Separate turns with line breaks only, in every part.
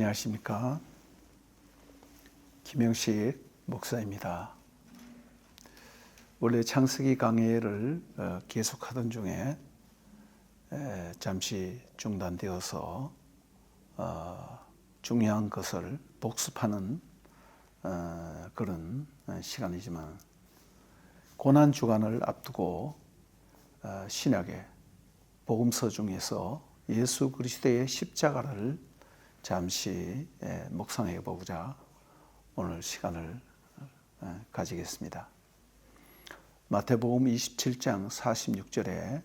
안녕하십니까. 김영식 목사입니다. 원래 창세기 강해를 계속하던 중에 잠시 중단되어서 중요한 것을 복습하는 그런 시간이지만, 고난주간을 앞두고 신약의 복음서 중에서 예수 그리스도의 십자가를 잠시 묵상해 보고자 오늘 시간을 가지겠습니다. 마태복음 27장 46절에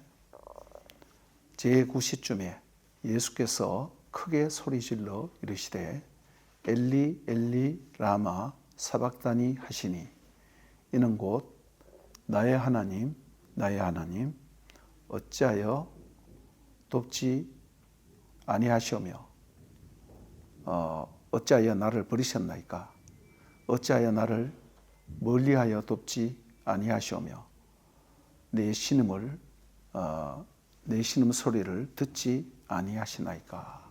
제9시쯤에 예수께서 크게 소리질러 이르시되 엘리 엘리 라마 사박다니 하시니, 이는 곧 나의 하나님 나의 하나님 어찌하여 돕지 아니하시오며 어찌하여 나를 버리셨나이까? 어찌하여 나를 멀리하여 돕지 아니하시오며 내 신음을 내 신음 소리를 듣지 아니하시나이까?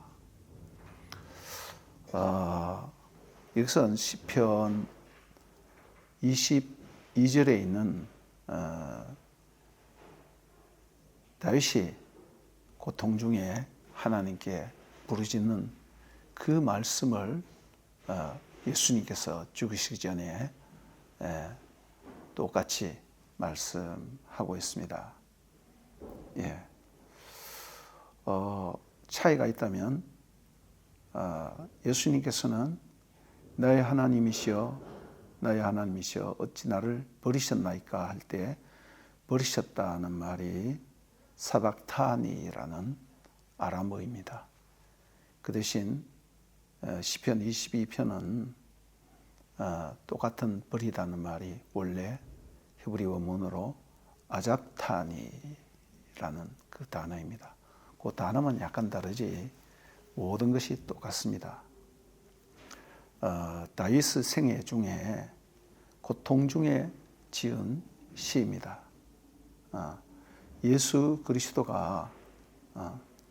이것은 시편 22절에 있는 다윗이 고통 중에 하나님께 부르짖는 그 말씀을 예수님께서 죽으시기 전에 똑같이 말씀하고 있습니다. 차이가 있다면 예수님께서는 나의 하나님이시여 나의 하나님이시여 어찌 나를 버리셨나이까 할 때 버리셨다는 말이 사박타니라는 아람어입니다. 그 대신 시편 22편은 똑같은 버리다는 말이 원래 히브리 원문으로 아잡타니라는 그 단어입니다. 그 단어만 약간 다르지 모든 것이 똑같습니다. 다윗 생애 중에 고통 중에 지은 시입니다. 예수 그리스도가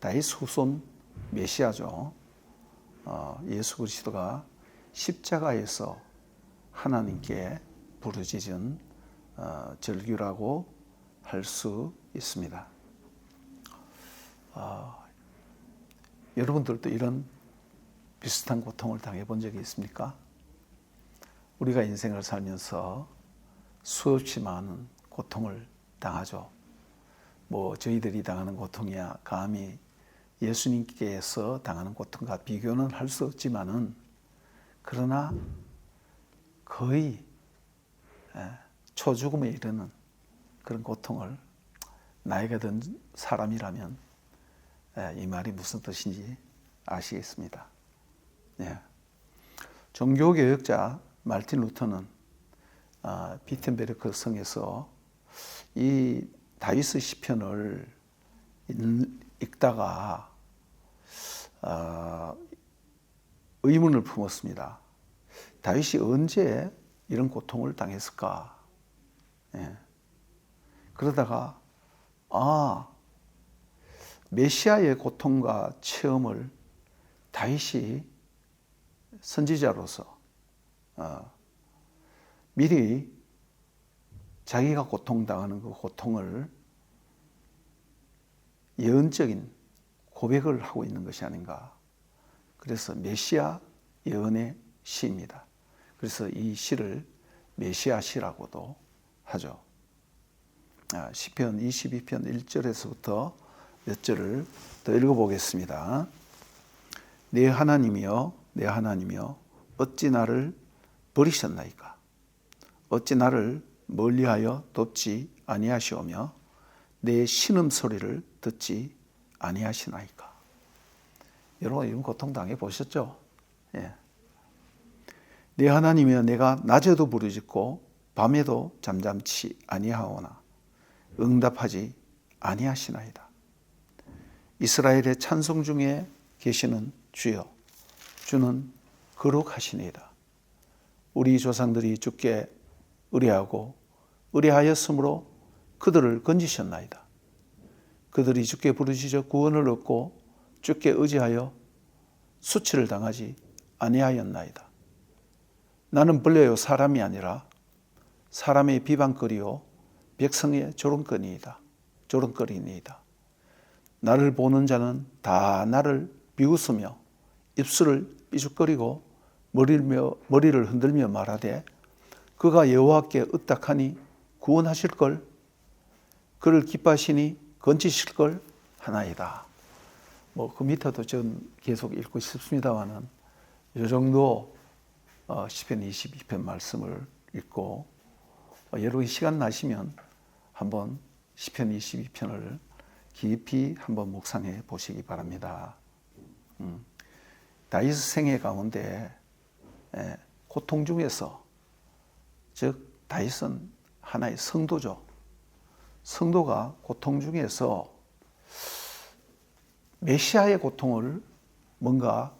다윗 후손 메시아죠. 예수 그리스도가 십자가에서 하나님께 부르짖은 절규라고 할 수 있습니다. 여러분들도 이런 비슷한 고통을 당해본 적이 있습니까? 우리가 인생을 살면서 수없이 많은 고통을 당하죠. 저희들이 당하는 고통이야 감히 예수님께서 당하는 고통과 비교는 할 수 없지만은, 그러나 거의 초죽음에 이르는 그런 고통을 나이가 든 사람이라면 이 말이 무슨 뜻인지 아시겠습니다. 종교개혁자 마르틴 루터는 비텐베르크 성에서 이 다윗의 시편을 읽다가 의문을 품었습니다. 다윗이 언제 이런 고통을 당했을까? 그러다가 메시아의 고통과 체험을 다윗이 선지자로서 미리 자기가 고통당하는 그 고통을 예언적인 고백을 하고 있는 것이 아닌가. 그래서 메시아 예언의 시입니다. 그래서 이 시를 메시아 시라고도 하죠. 시편 22편 1절에서부터 몇 절을 더 읽어보겠습니다. 내 하나님이여 내 하나님이여 어찌 나를 버리셨나이까? 어찌 나를 멀리하여 돕지 아니하시오며 내 신음 소리를 듣지 아니하시나이까? 여러분 이런 고통 당해 보셨죠? 내 하나님이여 내가 낮에도 부르짖고 밤에도 잠잠치 아니하오나 응답하지 아니하시나이다. 이스라엘의 찬송 중에 계시는 주여, 주는 거룩하시니이다. 우리 조상들이 주께 의뢰하고 의뢰하였으므로 그들을 건지셨나이다. 그들이 주께 부르짖어 구원을 얻고 주께 의지하여 수치를 당하지 아니하였나이다. 나는 벌레요 사람이 아니라 사람의 비방거리요 백성의 조롱거리니이다. 나를 보는 자는 다 나를 비웃으며 입술을 삐죽거리고 머리를 흔들며 말하되 그가 여호와께 의탁하니 구원하실걸, 그를 기뻐하시니 건지실걸 하나이다. 그 밑에도 전 계속 읽고 싶습니다만은 이 정도 시편 22편 말씀을 읽고 여러분 시간 나시면 한번 시편 22편을 깊이 한번 묵상해 보시기 바랍니다. 다윗 생애 가운데 고통 중에서, 즉 다윗은 하나의 성도죠. 성도가 고통 중에서 메시아의 고통을 뭔가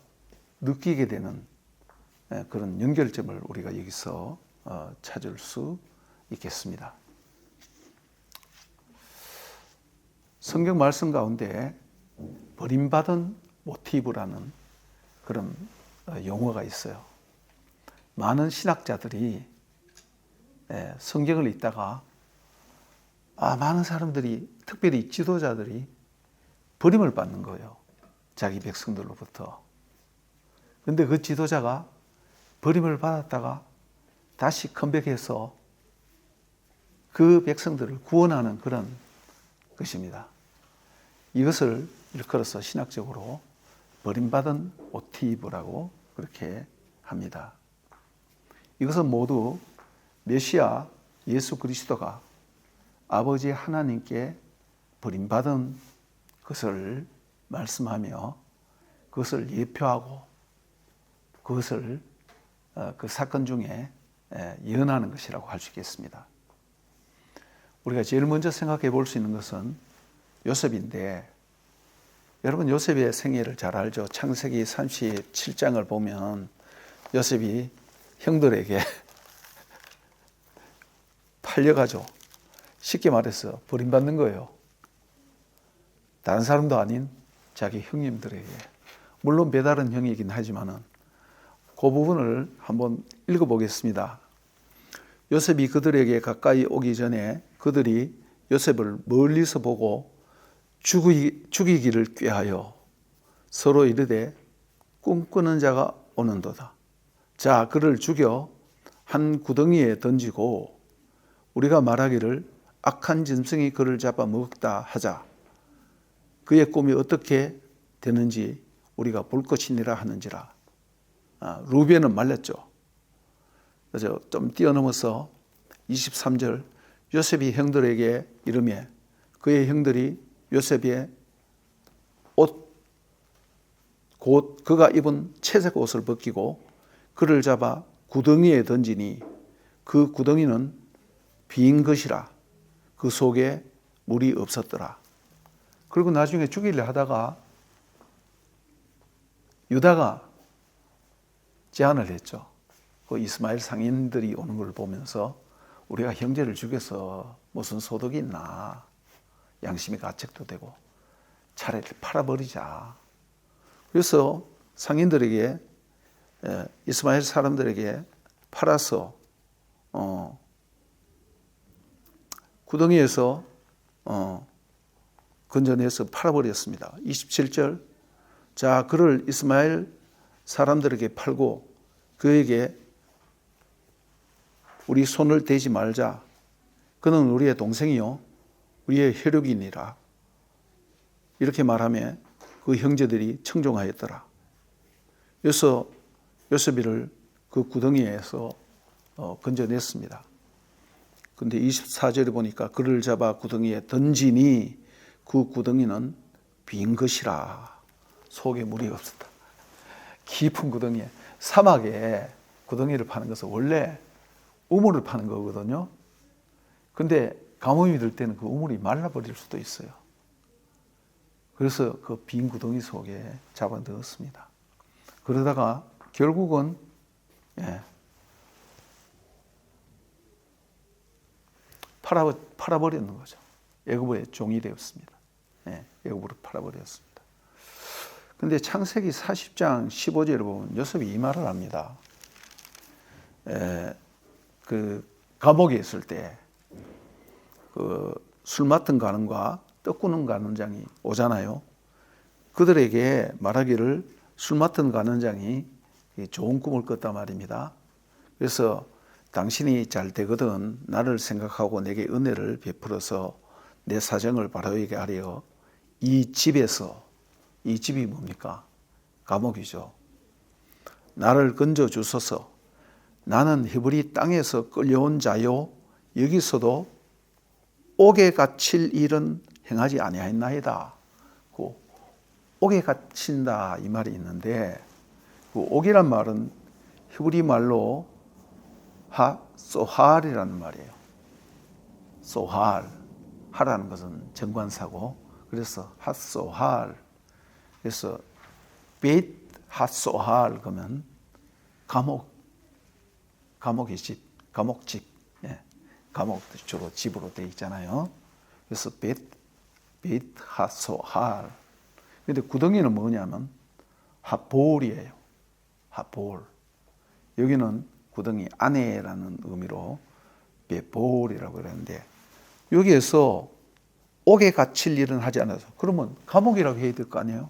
느끼게 되는 그런 연결점을 우리가 여기서 찾을 수 있겠습니다. 성경 말씀 가운데 버림받은 모티브라는 그런 용어가 있어요. 많은 신학자들이 성경을 읽다가 많은 사람들이, 특별히 지도자들이 버림을 받는 거예요. 자기 백성들로부터. 그런데 그 지도자가 버림을 받았다가 다시 컴백해서 그 백성들을 구원하는 그런 것입니다. 이것을 일컬어서 신학적으로 버림받은 모티브라고 그렇게 합니다. 이것은 모두 메시아 예수 그리스도가 아버지 하나님께 버림받은 것을 말씀하며 그것을 예표하고 그것을 그 사건 중에 예언하는 것이라고 할 수 있겠습니다. 우리가 제일 먼저 생각해 볼 수 있는 것은 요셉인데, 여러분 요셉의 생애를 잘 알죠. 창세기 37장을 보면 요셉이 형들에게 팔려가지고 쉽게 말해서 버림받는 거예요. 다른 사람도 아닌 자기 형님들에게. 물론 배다른 형이긴 하지만은 그 부분을 한번 읽어보겠습니다. 요셉이 그들에게 가까이 오기 전에 그들이 요셉을 멀리서 보고 죽이기를 꾀하여 서로 이르되 꿈꾸는 자가 오는도다. 자, 그를 죽여 한 구덩이에 던지고 우리가 말하기를 악한 짐승이 그를 잡아 먹다 하자. 그의 꿈이 어떻게 되는지 우리가 볼 것이니라 하는지라. 루벤은 말렸죠. 그래서 좀 뛰어넘어서 23절 요셉이 형들에게 이르매 그의 형들이 요셉의 옷 곧 그가 입은 채색 옷을 벗기고 그를 잡아 구덩이에 던지니 그 구덩이는 빈 것이라 그 속에 물이 없었더라. 그리고 나중에 죽이려 하다가 유다가 제안을 했죠. 그 이스마엘 상인들이 오는 걸 보면서 우리가 형제를 죽여서 무슨 소득이 있나, 양심의 가책도 되고 차라리 팔아버리자. 그래서 상인들에게, 이스마엘 사람들에게 팔아서 구덩이에서 건져내서 팔아버렸습니다. 27절 자, 그를 이스마엘 사람들에게 팔고 그에게 우리 손을 대지 말자. 그는 우리의 동생이요 우리의 혈육이니라. 이렇게 말하며 그 형제들이 청종하였더라. 그래서 요셉이를 그 구덩이에서 건져냈습니다. 근데 24절에 보니까 그를 잡아 구덩이에 던지니 그 구덩이는 빈 것이라. 속에 물이 없었다. 깊은 구덩이에, 사막에 구덩이를 파는 것은 원래 우물을 파는 거거든요. 근데 가뭄이 들 때는 그 우물이 말라버릴 수도 있어요. 그래서 그 빈 구덩이 속에 잡아 넣었습니다. 그러다가 결국은 팔아버리는 거죠. 애굽의 종이 되었습니다. 애굽으로 팔아버렸습니다. 근데 창세기 40장 15절에 보면 요셉이 이 말을 합니다. 그 감옥에 있을 때 그 술 맡은 가는과 떡 구는 가는장이 오잖아요. 그들에게 말하기를 술 맡은 가는장이 좋은 꿈을 꿨단 말입니다. 그래서 당신이 잘 되거든 나를 생각하고 내게 은혜를 베풀어서 내 사정을 바로에게 하려 이 집에서, 이 집이 뭡니까? 감옥이죠. 나를 건져 주소서. 나는 히브리 땅에서 끌려온 자요 여기서도 옥에 갇힐 일은 행하지 아니하였나이다. 그 옥에 갇힌다 이 말이 있는데 그 옥이란 말은 히브리 말로 소할이라는 말이에요. 소할, 하라는 것은 정관사고 그래서 핫소할. 그래서 베이트 핫소할 그러면 감옥의 집, 감옥집. 감옥 주로 집으로 되어 있잖아요. 그래서 베이트 핫소할. 근데 구덩이는 뭐냐면 핫볼이에요. 핫볼. 여기는 구덩이 안에라는 의미로 베볼이라고 그러는데 여기에서 옥에 갇힐 일은 하지 않아서 그러면 감옥이라고 해야 될 거 아니에요.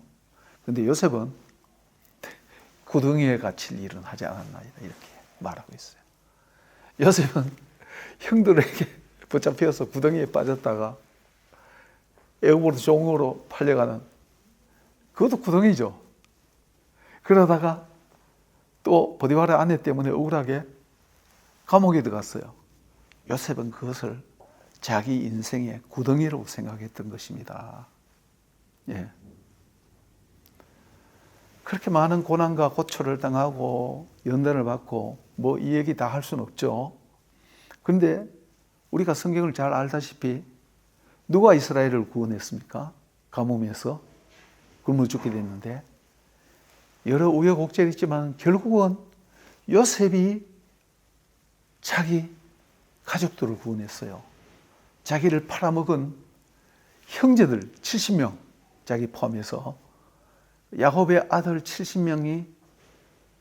근데 요셉은 구덩이에 갇힐 일은 하지 않았나이다 이렇게 말하고 있어요. 요셉은 형들에게 붙잡혀서 구덩이에 빠졌다가 애굽으로 종으로 팔려가는 그것도 구덩이죠. 그러다가 또 보디발의 아내 때문에 억울하게 감옥에 들어갔어요. 요셉은 그것을 자기 인생의 구덩이라고 생각했던 것입니다. 예. 그렇게 많은 고난과 고초를 당하고 연단을 받고 뭐 이 얘기 다 할 수는 없죠. 그런데 우리가 성경을 잘 알다시피 누가 이스라엘을 구원했습니까? 가뭄에서 굶어 죽게 됐는데 여러 우여곡절이 있지만 결국은 요셉이 자기 가족들을 구원했어요. 자기를 팔아먹은 형제들 70명 자기 포함해서 야곱의 아들 70명이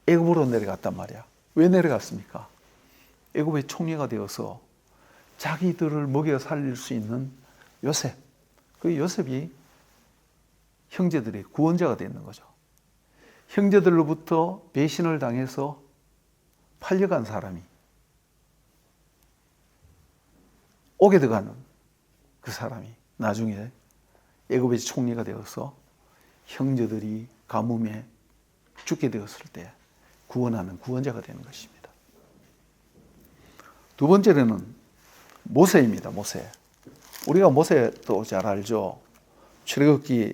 애굽으로 내려갔단 말이야. 왜 내려갔습니까? 애굽의 총리가 되어서 자기들을 먹여 살릴 수 있는 요셉. 그 요셉이 형제들의 구원자가 되는 거죠. 형제들로부터 배신을 당해서 팔려간 사람이 옥에 들어가는 그 사람이 나중에 애굽의 총리가 되어서 형제들이 가뭄에 죽게 되었을 때 구원하는 구원자가 되는 것입니다. 두 번째로는 모세입니다. 모세. 우리가 모세도 잘 알죠. 출애굽기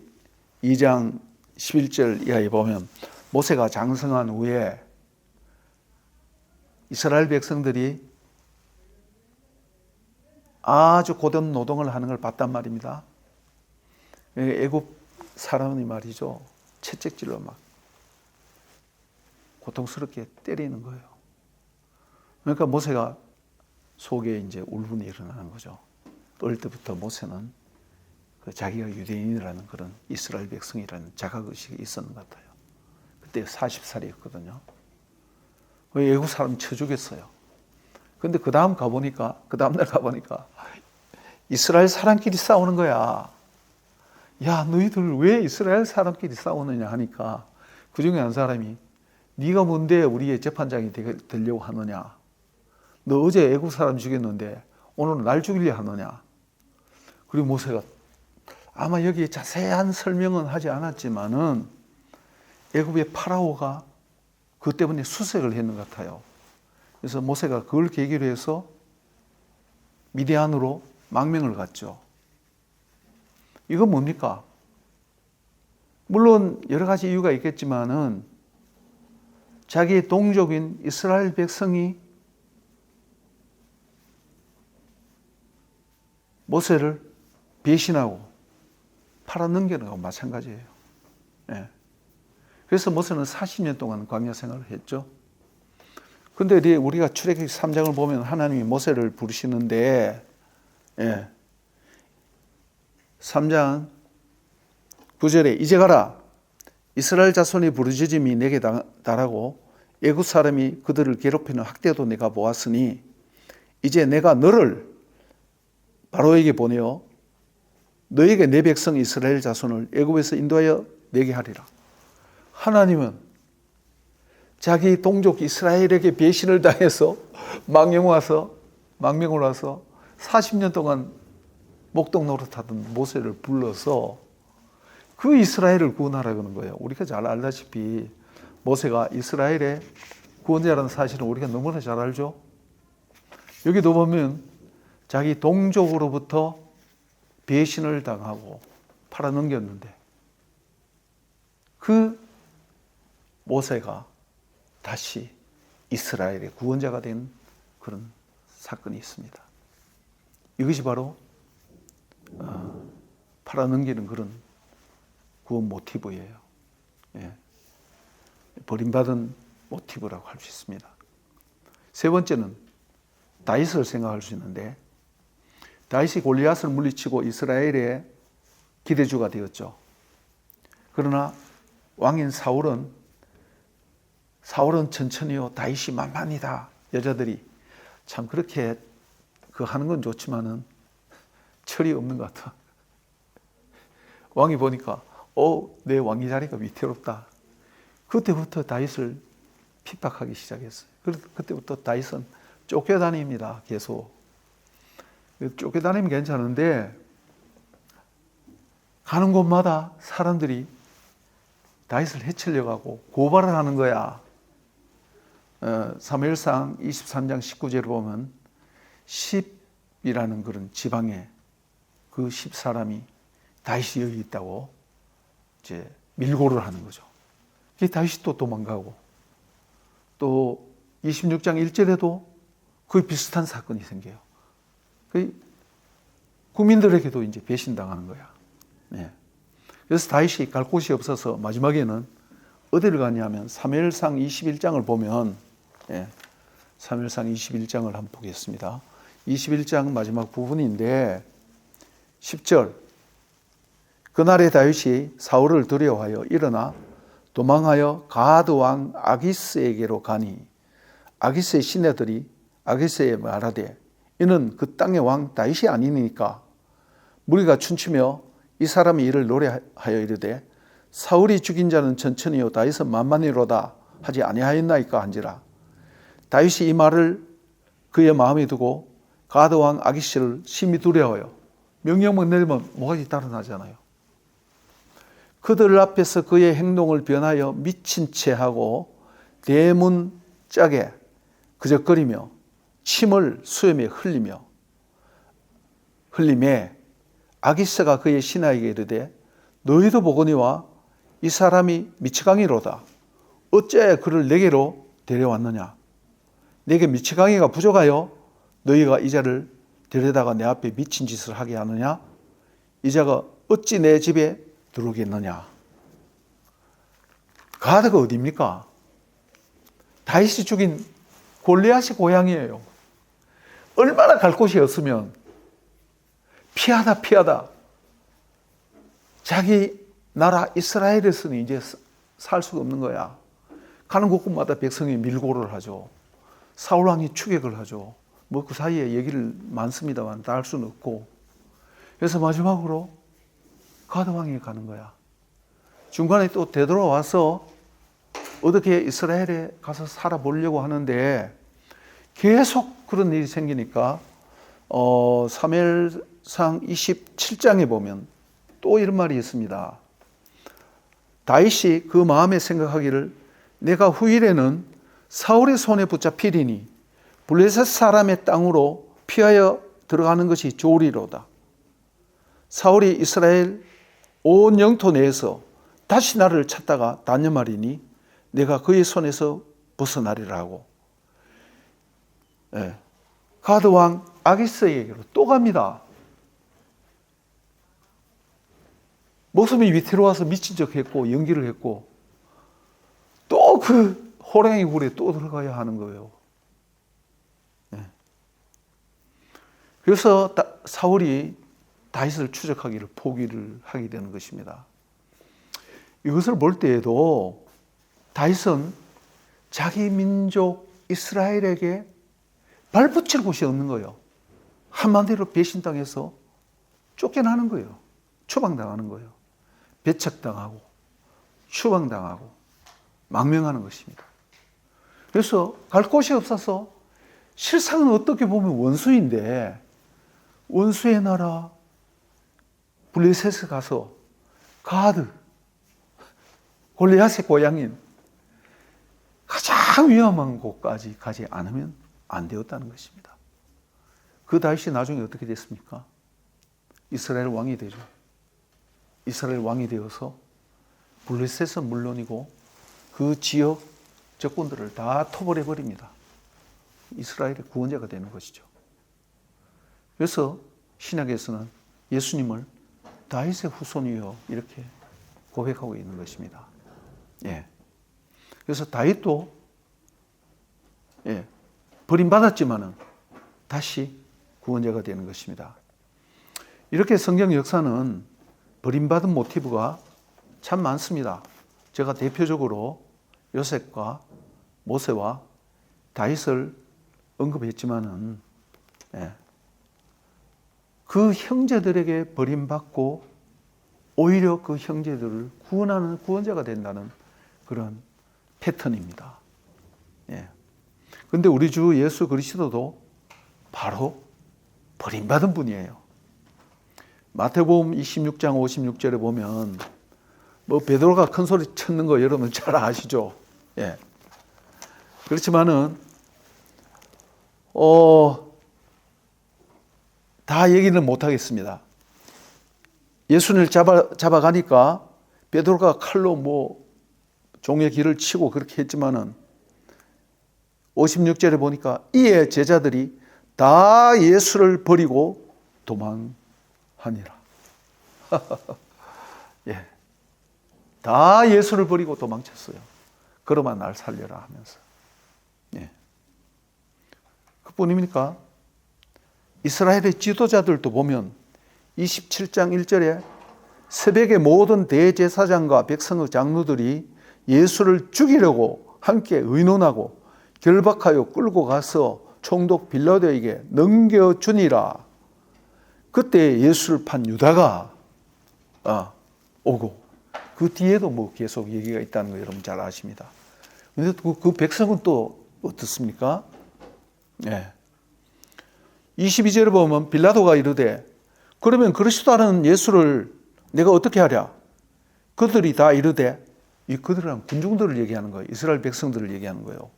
2장 11절 이하에 보면 모세가 장성한 후에 이스라엘 백성들이 아주 고된 노동을 하는 걸 봤단 말입니다. 애굽 사람이 말이죠. 채찍질로 막 고통스럽게 때리는 거예요. 그러니까 모세가 속에 이제 울분이 일어나는 거죠. 어릴 때부터 모세는 자기가 유대인이라는 그런 이스라엘 백성이라는 자각의식이 있었는 것 같아요. 그때 40살이었거든요. 애국 사람 쳐 죽였어요. 근데 그 다음날 가보니까 이스라엘 사람끼리 싸우는 거야. 야, 너희들 왜 이스라엘 사람끼리 싸우느냐 하니까 그 중에 한 사람이 네가 뭔데 우리의 재판장이 되려고 하느냐. 너 어제 애국 사람 죽였는데 오늘 날 죽이려 하느냐. 그리고 모세가 아마 여기 자세한 설명은 하지 않았지만은 애굽의 파라오가 그것 때문에 수색을 했는 것 같아요. 그래서 모세가 그걸 계기로 해서 미디안으로 망명을 갔죠. 이건 뭡니까? 물론 여러 가지 이유가 있겠지만은 자기의 동족인 이스라엘 백성이 모세를 배신하고 팔아넘기는 것과 마찬가지예요. 예. 그래서 모세는 40년 동안 광야 생활을 했죠. 그런데 우리가 출애굽기 3장을 보면 하나님이 모세를 부르시는데 3장 9절에 이제 가라 이스라엘 자손의 부르짖음이 내게 달하고 애굽 사람이 그들을 괴롭히는 학대도 내가 보았으니 이제 내가 너를 바로에게 보내어 너에게 내 백성 이스라엘 자손을 애굽에서 인도하여 내게 하리라. 하나님은 자기 동족 이스라엘에게 배신을 당해서 망명을 와서 40년 동안 목동 노릇하던 모세를 불러서 그 이스라엘을 구원하라고 하는 거예요. 우리가 잘 알다시피 모세가 이스라엘의 구원자라는 사실은 우리가 너무나 잘 알죠. 여기도 보면 자기 동족으로부터 배신을 당하고 팔아넘겼는데 그 모세가 다시 이스라엘의 구원자가 된 그런 사건이 있습니다. 이것이 바로 팔아넘기는 그런 구원 모티브예요. 예. 버림받은 모티브라고 할 수 있습니다. 세 번째는 다윗을 생각할 수 있는데 다윗이 골리앗을 물리치고 이스라엘의 기대주가 되었죠. 그러나 왕인 사울은 천천히요 다윗이 만만이다. 여자들이 참 그렇게 하는 건 좋지만은 철이 없는 것 같아. 왕이 보니까 내 왕의 자리가 위태롭다. 그때부터 다윗을 핍박하기 시작했어요. 그때부터 다윗은 쫓겨다닙니다. 계속. 쫓겨다니면 괜찮은데 가는 곳마다 사람들이 다윗을 해치려고 하고 고발을 하는 거야. 사무엘상 23장 19절을 보면 10이라는 그런 지방에 그 10사람이 다윗이 여기 있다고 이제 밀고를 하는 거죠. 다윗이 또 도망가고 또 26장 1절에도 거의 비슷한 사건이 생겨요. 국민들에게도 이제 배신당하는 거야. 네. 그래서 다윗이 갈 곳이 없어서 마지막에는 어디를 가냐면 사무엘상 21장을 보면 사무엘상 21장을 한번 보겠습니다. 21장 마지막 부분인데 10절 그날에 다윗이 사울을 두려워하여 일어나 도망하여 가드 왕 아기스에게로 가니 아기스의 시내들이 아기스에 말하되 이는 그 땅의 왕 다윗이 아니니까 무리가 춤추며 이 사람이 이를 노래하여 이르되 사울이 죽인 자는 천천히요 다윗은 만만히로다 하지 아니하였나이까 한지라. 다윗이 이 말을 그의 마음에 두고 가드 왕 아기스를 심히 두려워요. 명령만 내리면 뭐가지 따라나잖아요. 그들 앞에서 그의 행동을 변하여 미친 채 하고 대문짝에 그적거리며 침을 수염에 흘림에 아기스가 그의 신하에게 이르되 너희도 보거니와 이 사람이 미치광이로다. 어째 그를 내게로 데려왔느냐. 내게 미치광이가 부족하여 너희가 이 자를 데려다가 내 앞에 미친 짓을 하게 하느냐. 이 자가 어찌 내 집에 들어오겠느냐. 가드가 어디입니까? 다윗이 죽인 골리앗이 고향이에요. 얼마나 갈 곳이 없으면 피하다 자기 나라 이스라엘에서는 이제 살 수가 없는 거야. 가는 곳곳마다 백성이 밀고를 하죠. 사울왕이 추격을 하죠. 뭐 그 사이에 얘기를 많습니다만 다 할 수는 없고. 그래서 마지막으로 가드왕이 가는 거야. 중간에 또 되돌아와서 어떻게 이스라엘에 가서 살아보려고 하는데 계속 그런 일이 생기니까 사무엘상 27장에 보면 또 이런 말이 있습니다. 다윗이 그 마음에 생각하기를 내가 후일에는 사울의 손에 붙잡히리니 블레셋 사람의 땅으로 피하여 들어가는 것이 좋으리로다. 사울이 이스라엘 온 영토 내에서 다시 나를 찾다가 단념하리니 내가 그의 손에서 벗어나리라 하고 가드 왕 아기스에게로 또 갑니다. 목숨이 위태로워서 미친 척 했고 연기를 했고 또 그 호랑이 굴에 또 들어가야 하는 거예요. 그래서 사울이 다윗을 추적하기를 포기를 하게 되는 것입니다. 이것을 볼 때에도 다윗은 자기 민족 이스라엘에게 발붙일 곳이 없는 거예요. 한마디로 배신당해서 쫓겨나는 거예요. 추방당하는 거예요. 배척당하고 추방당하고 망명하는 것입니다. 그래서 갈 곳이 없어서 실상은 어떻게 보면 원수인데 원수의 나라 블레셋에 가서 가드 골리앗의 고향인 가장 위험한 곳까지 가지 않으면 안 되었다는 것입니다. 그 다윗이 나중에 어떻게 됐습니까? 이스라엘 왕이 되죠. 이스라엘 왕이 되어서 블레셋은 물론이고 그 지역 적군들을 다 토벌해 버립니다. 이스라엘의 구원자가 되는 것이죠. 그래서 신약에서는 예수님을 다윗의 후손이요 이렇게 고백하고 있는 것입니다. 예. 그래서 다윗도 버림받았지만은 다시 구원자가 되는 것입니다. 이렇게 성경 역사는 버림받은 모티브가 참 많습니다. 제가 대표적으로 요셉과 모세와 다윗을 언급했지만은 그 형제들에게 버림받고 오히려 그 형제들을 구원하는 구원자가 된다는 그런 패턴입니다. 그런데 우리 주 예수 그리스도도 바로 버림받은 분이에요. 마태복음 26장 56절에 보면 뭐 베드로가 큰 소리 쳤는 거 여러분 잘 아시죠? 그렇지만은 다 얘기는 못 하겠습니다. 예수님을 잡아가니까 베드로가 칼로 뭐 종의 길을 치고 그렇게 했지만은 56절에 보니까 이에 제자들이 다 예수를 버리고 도망하니라. 다 예수를 버리고 도망쳤어요. 그러마 날 살려라 하면서. 그뿐입니까? 이스라엘의 지도자들도 보면 27장 1절에 새벽에 모든 대제사장과 백성의 장로들이 예수를 죽이려고 함께 의논하고 결박하여 끌고 가서 총독 빌라도에게 넘겨주니라. 그때 예수를 판 유다가 오고 그 뒤에도 뭐 계속 얘기가 있다는 거 여러분 잘 아십니다. 그런데 그 백성은 또 어떻습니까? 22절에 보면 빌라도가 이르되 그러면 그리스도라는 예수를 내가 어떻게 하랴? 그들이 다 이르되 이 그들은 군중들을 얘기하는 거예요. 이스라엘 백성들을 얘기하는 거예요.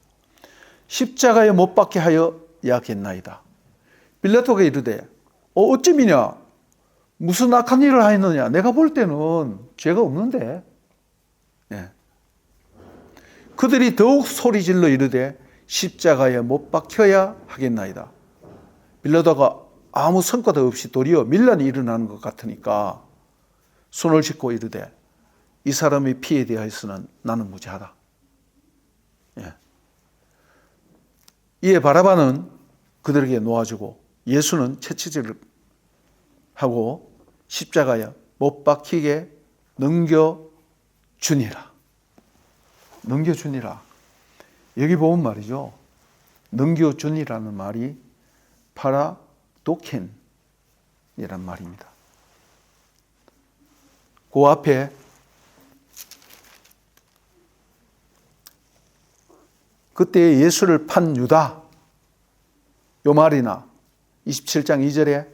십자가에 못 박게 하여 야겠나이다. 빌라도가 이르되 어찌미냐? 무슨 악한 일을 하였느냐? 내가 볼 때는 죄가 없는데. 그들이 더욱 소리질러 이르되 십자가에 못 박혀야 하겠나이다. 빌라도가 아무 성과도 없이 도리어 밀란이 일어나는 것 같으니까 손을 씻고 이르되 이 사람의 피에 대하여서는 나는 무죄하다. 이에 바라바는 그들에게 놓아주고 예수는 채찍질을 하고 십자가에 못 박히게 넘겨주니라. 넘겨주니라. 여기 보면 말이죠. 넘겨주니라는 말이 파라도켄이란 말입니다. 그 앞에 그때 예수를 판 유다 요 말이나 27장 2절에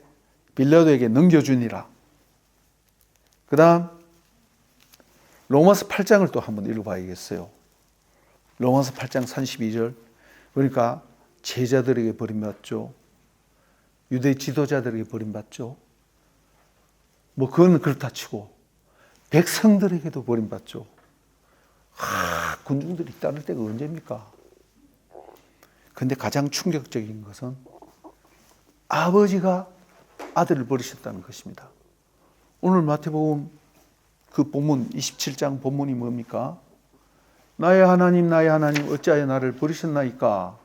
빌라도에게 넘겨주니라. 그 다음 로마서 8장을 또 한번 읽어봐야겠어요. 로마서 8장 32절 그러니까 제자들에게 버림받죠. 유대 지도자들에게 버림받죠. 뭐 그건 그렇다 치고 백성들에게도 버림받죠. 군중들이 따를 때가 언제입니까? 근데 가장 충격적인 것은 아버지가 아들을 버리셨다는 것입니다. 오늘 마태복음 그 본문 27장 본문이 뭡니까? 나의 하나님 어찌하여 나를 버리셨나이까?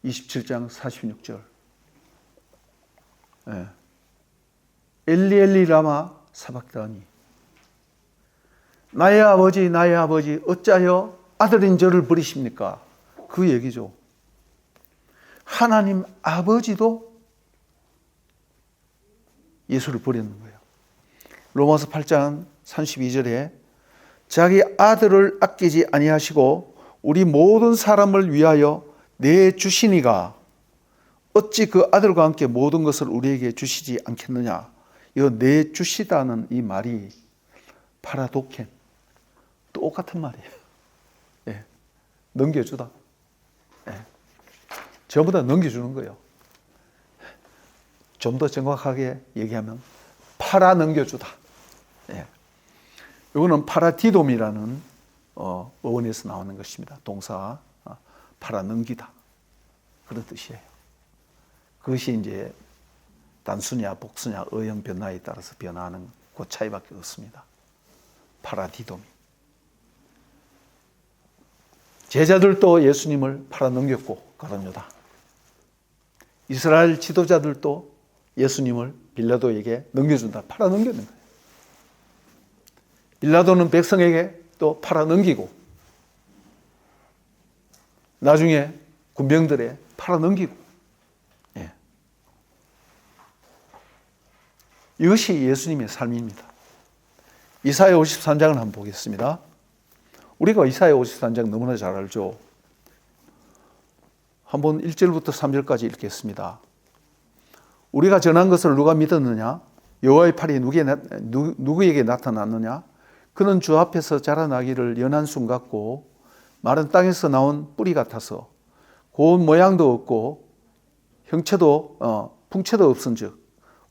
27장 46절. 엘리 엘리 라마 사박다니. 나의 아버지 어찌하여 아들인 저를 버리십니까? 그 얘기죠. 하나님 아버지도 예수를 버리는 거예요. 로마서 8장 32절에 자기 아들을 아끼지 아니하시고 우리 모든 사람을 위하여 내주시니가 어찌 그 아들과 함께 모든 것을 우리에게 주시지 않겠느냐. 이거 내주시다는 이 말이 파라도켄, 똑같은 말이에요. 예. 넘겨주다. 예. 전부 다 넘겨주는 거예요. 좀 더 정확하게 얘기하면 팔아 넘겨주다. 예. 이거는 파라디돔이라는 어원에서 나오는 것입니다. 동사 팔아 넘기다 그런 뜻이에요. 그것이 이제 단수냐 복수냐 어형 변화에 따라서 변화하는 그 차이밖에 없습니다. 파라디돔이. 제자들도 예수님을 팔아 넘겼고 가룟유다. 이스라엘 지도자들도 예수님을 빌라도에게 넘겨준다. 팔아 넘겼는 거예요. 빌라도는 백성에게 또 팔아 넘기고 나중에 군병들에 팔아 넘기고. 예. 이것이 예수님의 삶입니다. 이사야 53장을 한번 보겠습니다. 우리가 이사야 53장 너무나 잘 알죠. 한번 1절부터 3절까지 읽겠습니다. 우리가 전한 것을 누가 믿었느냐? 여호와의 팔이 누구에게 나타났느냐? 그는 주 앞에서 자라나기를 연한 순 같고 마른 땅에서 나온 뿌리 같아서 고운 모양도 없고 풍채도 없은즉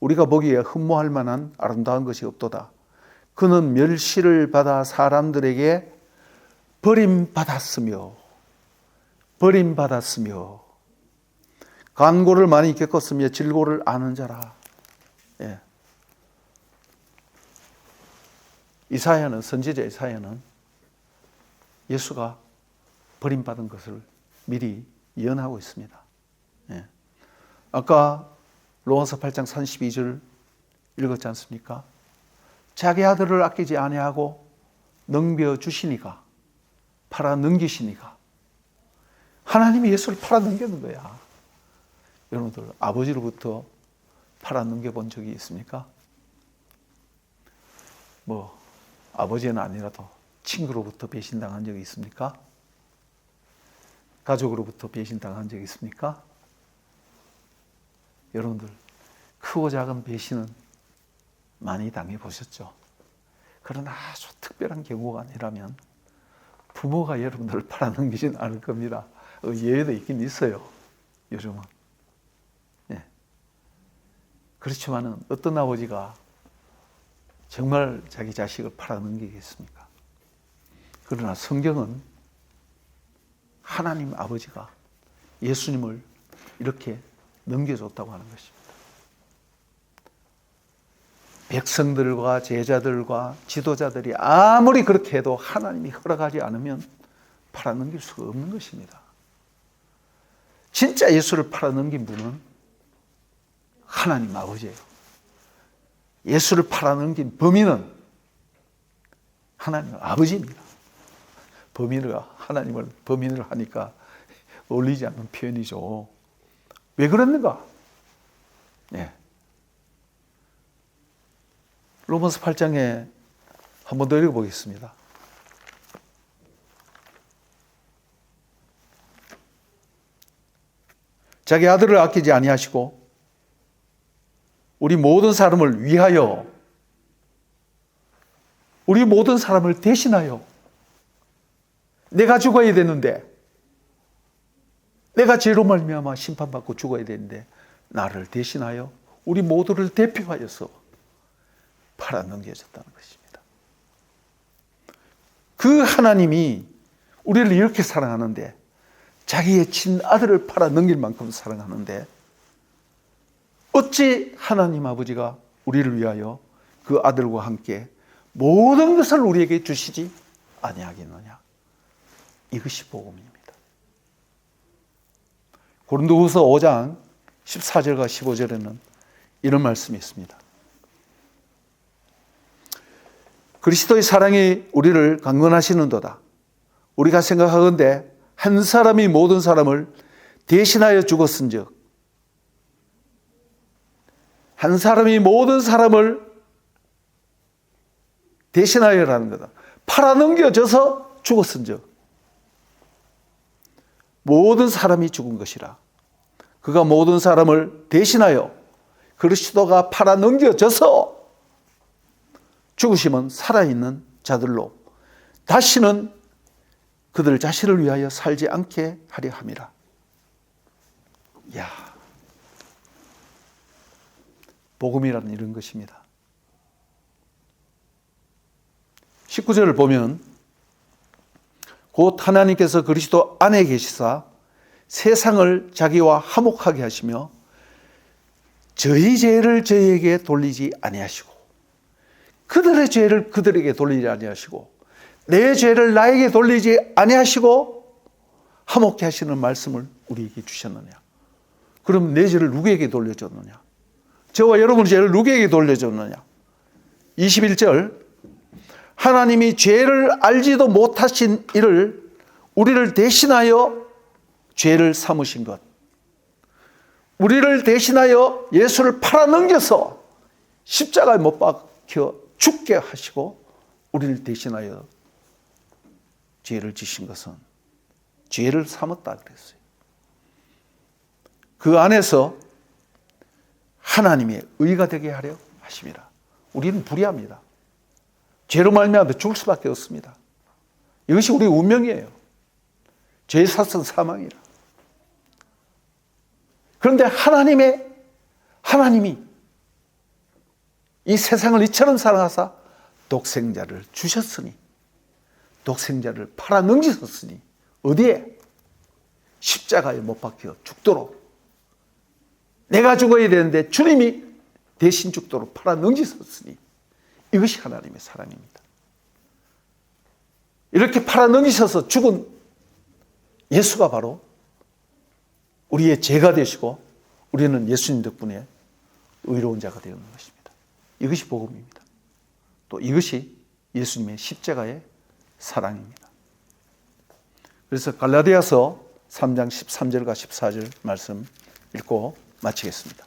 우리가 보기에 흠모할 만한 아름다운 것이 없도다. 그는 멸시를 받아 사람들에게 버림받았으며 간고를 많이 겪었으며 질고를 아는 자라. 예. 선지자 이사야는 예수가 버림받은 것을 미리 예언하고 있습니다. 예. 아까 로마서 8장 32절 읽었지 않습니까? 자기 아들을 아끼지 아니하고 넘겨주시니까, 팔아 넘기시니까. 하나님이 예수를 팔아 넘기는 거야. 여러분들 아버지로부터 팔아 넘겨본 적이 있습니까? 아버지는 아니라도 친구로부터 배신당한 적이 있습니까? 가족으로부터 배신당한 적이 있습니까? 여러분들 크고 작은 배신은 많이 당해보셨죠? 그러나 아주 특별한 경우가 아니라면 부모가 여러분들을 팔아넘기지는 않을 겁니다. 예외도 있긴 있어요. 요즘은. 예. 그렇지만은 어떤 아버지가 정말 자기 자식을 팔아넘기겠습니까? 그러나 성경은 하나님 아버지가 예수님을 이렇게 넘겨줬다고 하는 것입니다. 백성들과 제자들과 지도자들이 아무리 그렇게 해도 하나님이 허락하지 않으면 팔아넘길 수가 없는 것입니다. 진짜 예수를 팔아넘긴 분은 하나님 아버지예요. 예수를 팔아넘긴 범인은 하나님 아버지입니다. 범인을 하니까 어울리지 않는 표현이죠. 왜 그랬는가? 예. 로마서 8장에 한 번 더 읽어보겠습니다. 자기 아들을 아끼지 아니하시고 우리 모든 사람을 위하여, 우리 모든 사람을 대신하여, 내가 죽어야 되는데, 내가 죄로 말미암아 심판받고 죽어야 되는데 나를 대신하여 우리 모두를 대표하여서 팔아넘겨졌다는 것입니다. 그 하나님이 우리를 이렇게 사랑하는데, 자기의 친아들을 팔아넘길 만큼 사랑하는데 어찌 하나님 아버지가 우리를 위하여 그 아들과 함께 모든 것을 우리에게 주시지 아니하겠느냐. 이것이 복음입니다. 고린도후서 5장 14절과 15절에는 이런 말씀이 있습니다. 그리스도의 사랑이 우리를 강건하시는도다. 우리가 생각하건대 한 사람이 모든 사람을 대신하여 죽었은즉, 한 사람이 모든 사람을 대신하여라는 거다. 팔아넘겨져서 죽었은즉 모든 사람이 죽은 것이라. 그가 모든 사람을 대신하여 그리스도가 팔아넘겨져서 죽으시면 살아있는 자들로 다시는 그들 자신을 위하여 살지 않게 하려 함이라. 야, 복음이라는 이런 것입니다. 19절을 보면 곧 하나님께서 그리스도 안에 계시사 세상을 자기와 화목하게 하시며 저희 죄를 저희에게 돌리지 아니하시고 그들의 죄를 그들에게 돌리지 아니하시고 내 죄를 나에게 돌리지 아니하시고 화목케 하시는 말씀을 우리에게 주셨느냐. 그럼 내 죄를 누구에게 돌려줬느냐? 저와 여러분의 죄를 누구에게 돌려줬느냐? 21절, 하나님이 죄를 알지도 못하신 이를 우리를 대신하여 죄를 삼으신 것, 우리를 대신하여 예수를 팔아넘겨서 십자가에 못 박혀 죽게 하시고 우리를 대신하여 죄를 지신 것은 죄를 삼았다 그랬어요. 그 안에서 하나님의 의가 되게 하려 하심이라. 우리는 불의합니다. 죄로 말미암아 죽을 수밖에 없습니다. 이것이 우리의 운명이에요. 죄의 사성 사망이라. 그런데 하나님이 이 세상을 이처럼 사랑하사 독생자를 주셨으니, 독생자를 팔아넘기셨으니, 어디에? 십자가에 못 박혀 죽도록, 내가 죽어야 되는데 주님이 대신 죽도록 팔아넘기셨으니, 이것이 하나님의 사랑입니다. 이렇게 팔아넘기셔서 죽은 예수가 바로 우리의 죄가 되시고 우리는 예수님 덕분에 의로운 자가 되는 것입니다. 이것이 복음입니다. 또 이것이 예수님의 십자가의 사랑입니다. 그래서 갈라디아서 3장 13절과 14절 말씀 읽고 마치겠습니다.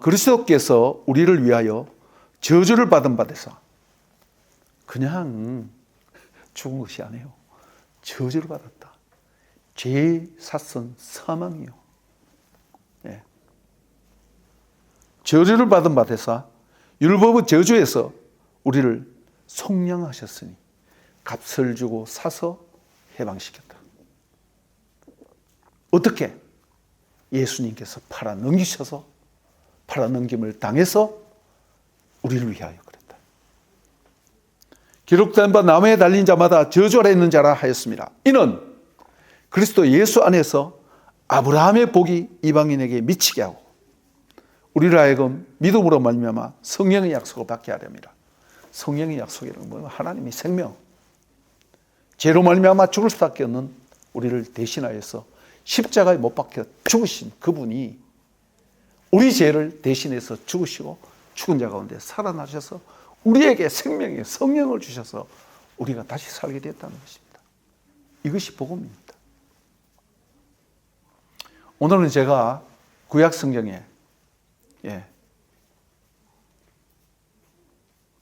그리스도께서 우리를 위하여 저주를 받은 바 되사, 그냥 죽은 것이 아니에요. 저주를 받았다. 죄의 사선 사망이요. 예. 저주를 받은 바 되사 율법의 저주에서 우리를 속량하셨으니 값을 주고 사서 해방시켰다. 어떻게? 예수님께서 팔아넘기셔서, 팔아넘김을 당해서 우리를 위하여 그랬다. 기록된 바 나무에 달린 자마다 저주 아래 있는 자라 하였습니다. 이는 그리스도 예수 안에서 아브라함의 복이 이방인에게 미치게 하고 우리를 하여금 믿음으로 말미암아 성령의 약속을 받게 하렵니다. 성령의 약속이라는 건 뭐예요? 하나님의 생명, 죄로 말미암아 죽을 수밖에 없는 우리를 대신하여서 십자가에 못 박혀 죽으신 그분이 우리 죄를 대신해서 죽으시고 죽은 자 가운데 살아나셔서 우리에게 생명의 성령을 주셔서 우리가 다시 살게 됐다는 것입니다. 이것이 복음입니다. 오늘은 제가 구약 성경에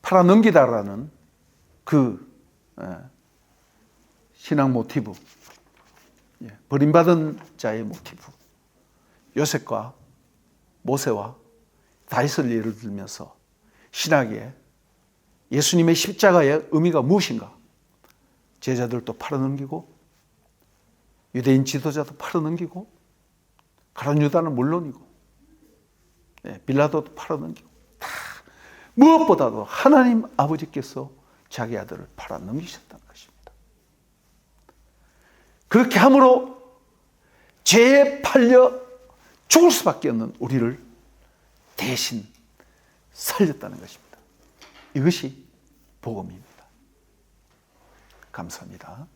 팔아넘기다라는 그 신앙 모티브, 버림받은 자의 모티브, 요셉과 모세와 다윗을 예를 들면서 신학에 예수님의 십자가의 의미가 무엇인가, 제자들도 팔아넘기고 유대인 지도자도 팔아넘기고 가룟 유다는 물론이고 빌라도도 팔아넘기고, 다 무엇보다도 하나님 아버지께서 자기 아들을 팔아넘기셨다는 것입니다. 그렇게 함으로 죄에 팔려 죽을 수밖에 없는 우리를 대신 살렸다는 것입니다. 이것이 복음입니다. 감사합니다.